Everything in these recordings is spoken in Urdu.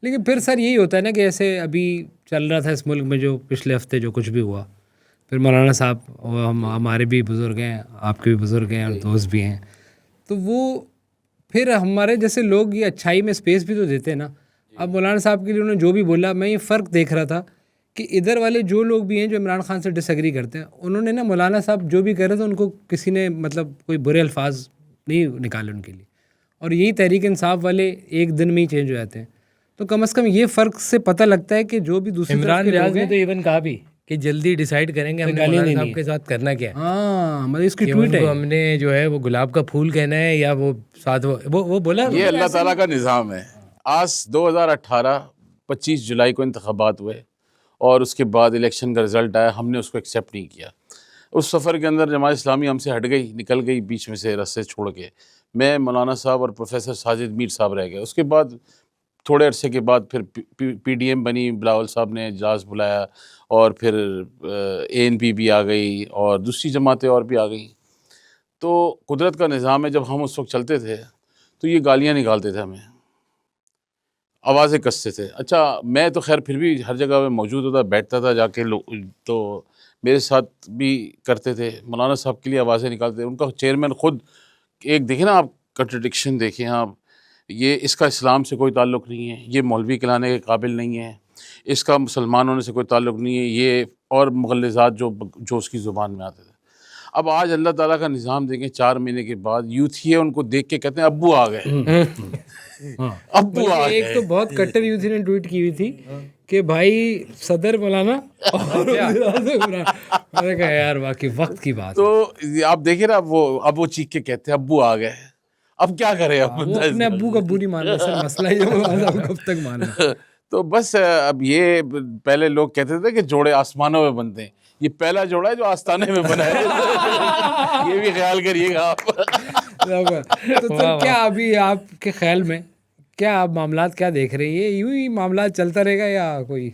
لیکن پھر سر یہی ہوتا ہے نا کہ ایسے ابھی چل رہا تھا اس ملک میں جو پچھلے ہفتے جو کچھ بھی ہوا، پھر مولانا صاحب ہمارے بھی بزرگ ہیں، آپ کے بھی بزرگ ہیں اور دوست بھی ہیں، تو وہ پھر ہمارے جیسے لوگ یہ اچھائی میں اسپیس بھی تو دیتے ہیں نا. اب مولانا صاحب کے لیے انہوں نے جو بھی بولا، میں یہ فرق دیکھ رہا تھا کہ ادھر والے جو لوگ بھی ہیں جو عمران خان سے ڈس ایگری کرتے ہیں، انہوں نے نا مولانا صاحب جو بھی کہہ رہے تھے ان کو کسی نے مطلب کوئی برے الفاظ نہیں نکالے ان کے لیے، اور یہی تحریک انصاف والے ایک دن میں ہی چینج ہو جاتے ہیں. تو کم از کم یہ فرق سے پتہ لگتا ہے کہ جو بھی دوسری طرف عمران کے ریاض لوگ نے ہیں تو ایون کہا بھی کہ جلدی ڈیسائیڈ کریں گے ہم نے مولانا صاحب کے ساتھ کرنا کیا ہے. ہاں مطلب اس کی کہ ٹویٹ ان ہے، کو ہم نے جو ہے وہ گلاب کا پھول کہنا ہے یا وہ ساتھ وہ بولا. یہ اللہ تعالیٰ کا نظام ہے. آج 2018 25 جولائی کو انتخابات ہوئے اور اس کے بعد الیکشن کا رزلٹ آیا، ہم نے اس کو ایکسیپٹ نہیں کیا. اس سفر کے اندر جماعت اسلامی ہم سے ہٹ گئی، نکل گئی بیچ میں سے رستے چھوڑ کے. میں، مولانا صاحب اور پروفیسر ساجد میر صاحب رہ گئے. اس کے بعد تھوڑے عرصے کے بعد پھر پی ڈی ایم بنی، بلاول صاحب نے اجلاس بلایا، اور پھر اے این پی بھی آ گئی اور دوسری جماعتیں اور بھی آ گئیں. تو قدرت کا نظام ہے، جب ہم اس وقت چلتے تھے تو یہ گالیاں نکالتے تھے، ہمیں آوازیں کستے تھے. اچھا میں تو خیر پھر بھی ہر جگہ میں موجود ہوتا، بیٹھتا تھا جا کے، تو میرے ساتھ بھی کرتے تھے. مولانا صاحب کے لیے آوازیں نکالتے تھے. ان کا چیئرمین خود، ایک دیکھیں نا آپ کنٹرڈکشن دیکھیں آپ، یہ اس کا اسلام سے کوئی تعلق نہیں ہے، یہ مولوی کہلانے کے قابل نہیں ہے، اس کا مسلمان ہونے سے کوئی تعلق نہیں ہے، یہ اور مغلظات جو اس کی زبان میں آتے تھے. اب آج اللہ تعالیٰ کا نظام دیکھیں، 4 مہینے کے بعد یوتھی ہے، ان کو دیکھ کے کہتے ہیں ابو آ گئے، ابو آ گئے. ایک تو بہت کٹر یوتھی نے ٹویٹ کی ہوئی تھی کہ بھائی صدر مولانا اور میں نے کہا یار واقعی وقت کی بات. تو آپ دیکھیں نا، اب وہ چیخ کے کہتے ہیں ابو آ گئے. اب کیا کرے اب وہ اپنے ابو کا ابو نہیں مان رہا سر، مسئلہ یہ مولانا صاحب کب تک مان رہا. تو بس اب یہ پہلے لوگ کہتے تھے کہ جوڑے آسمانوں میں بنتے ہیں، یہ پہلا جوڑا ہے جو آستانے میں بنا ہے. یہ بھی خیال کریے گا آپ. تو سر کیا ابھی آپ کے خیال میں کیا آپ معاملات کیا دیکھ رہے ہیں، یہ یوں ہی معاملات چلتا رہے گا یا کوئی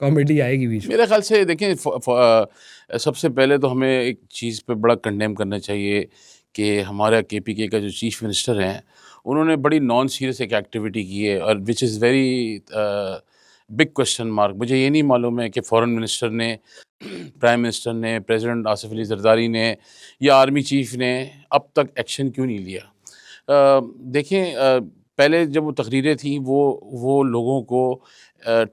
کامیڈی آئے گی بیچ میں؟ میرے خیال سے دیکھیں، سب سے پہلے تو ہمیں ایک چیز پہ بڑا کنڈیم کرنا چاہیے کہ ہمارا کے پی کے کا جو چیف منسٹر ہیں، انہوں نے بڑی نان سیریس ایک ایکٹیویٹی کی ہے، اور which is very big question mark. مجھے یہ نہیں معلوم ہے کہ فورن منسٹر نے، پرائم منسٹر نے، پریزیڈنٹ آصف علی زرداری نے یا آرمی چیف نے اب تک ایکشن کیوں نہیں لیا. دیکھیں، پہلے جب وہ تقریریں تھیں وہ لوگوں کو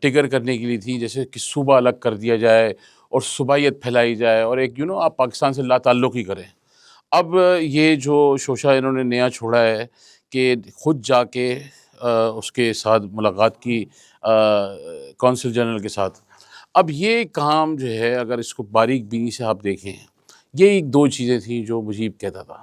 ٹگر کرنے کے لیے تھیں، جیسے کہ صوبہ الگ کر دیا جائے اور صوبائیت پھیلائی جائے اور ایک آپ پاکستان سے لا تعلق ہی کریں. اب یہ جو شوشہ انہوں نے نیا چھوڑا ہے کہ خود جا کے اس کے ساتھ ملاقات کی کونسل جنرل کے ساتھ، اب یہ کام جو ہے اگر اس کو باریک بینی سے آپ دیکھیں، یہ ایک 2 چیزیں تھیں جو مجیب کہتا تھا.